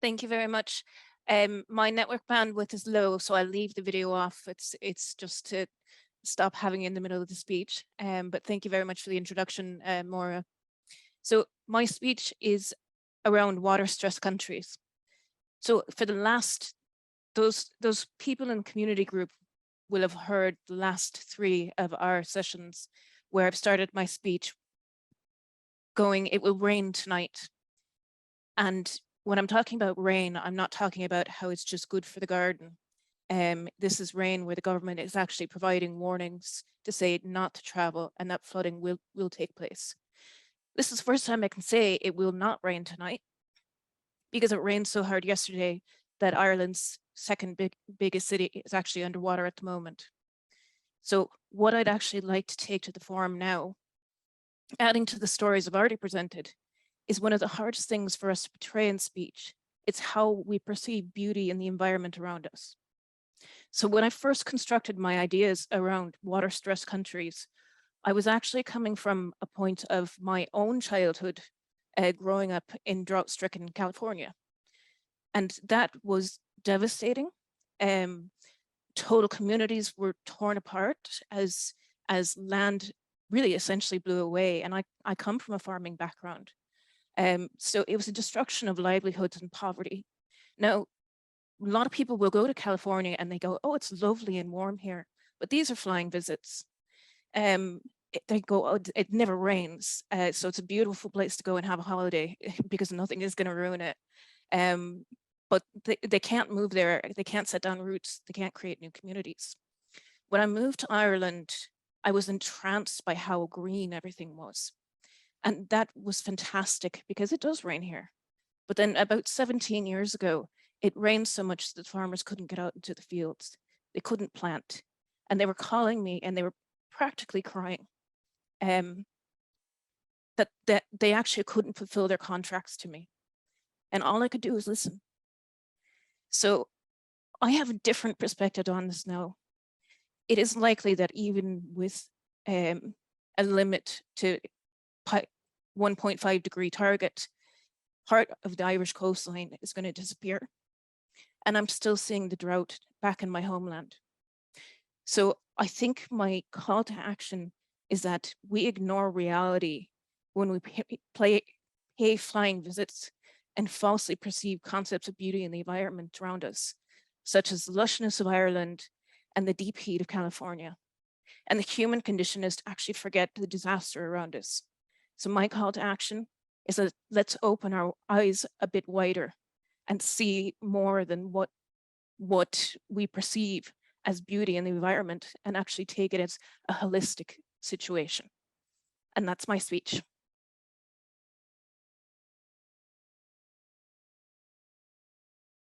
Thank you very much. My network bandwidth is low, so I'll leave the video off. It's just to stop having in the middle of the speech. But thank you very much for the introduction, Maura. So my speech is around water-stressed countries. So for the last, those people in the community group will have heard the last 3 of our sessions where I've started my speech going, it will rain tonight. And when I'm talking about rain, I'm not talking about how it's just good for the garden. This is rain where the government is actually providing warnings to say not to travel and that flooding will take place. This is the first time I can say it will not rain tonight because it rained so hard yesterday that Ireland's second biggest city is actually underwater at the moment. So what I'd actually like to take to the forum now, adding to the stories I've already presented, is one of the hardest things for us to portray in speech. It's how we perceive beauty in the environment around us. So when I first constructed my ideas around water-stressed countries, I was actually coming from a point of my own childhood growing up in drought-stricken California. And that was devastating. Total communities were torn apart as land really essentially blew away. And I come from a farming background. So it was a destruction of livelihoods and poverty. Now, a lot of people will go to California and they go, oh, it's lovely and warm here. But these are flying visits. They go, oh, it never rains. So it's a beautiful place to go and have a holiday because nothing is going to ruin it. But they can't move there. They can't set down roots. They can't create new communities. When I moved to Ireland, I was entranced by how green everything was. And that was fantastic because it does rain here. But then about 17 years ago, it rained so much that farmers couldn't get out into the fields. They couldn't plant. And they were calling me and they were practically crying that they actually couldn't fulfill their contracts to me. And all I could do was listen. So I have a different perspective on this now. It is likely that even with a limit to 1.5 degree target, part of the Irish coastline is going to disappear. And I'm still seeing the drought back in my homeland. So I think my call to action is that we ignore reality when we pay flying visits and falsely perceive concepts of beauty in the environment around us, such as the lushness of Ireland and the deep heat of California. And the human condition is to actually forget the disaster around us. So my call to action is that let's open our eyes a bit wider and see more than what we perceive as beauty in the environment and actually take it as a holistic situation. And that's my speech.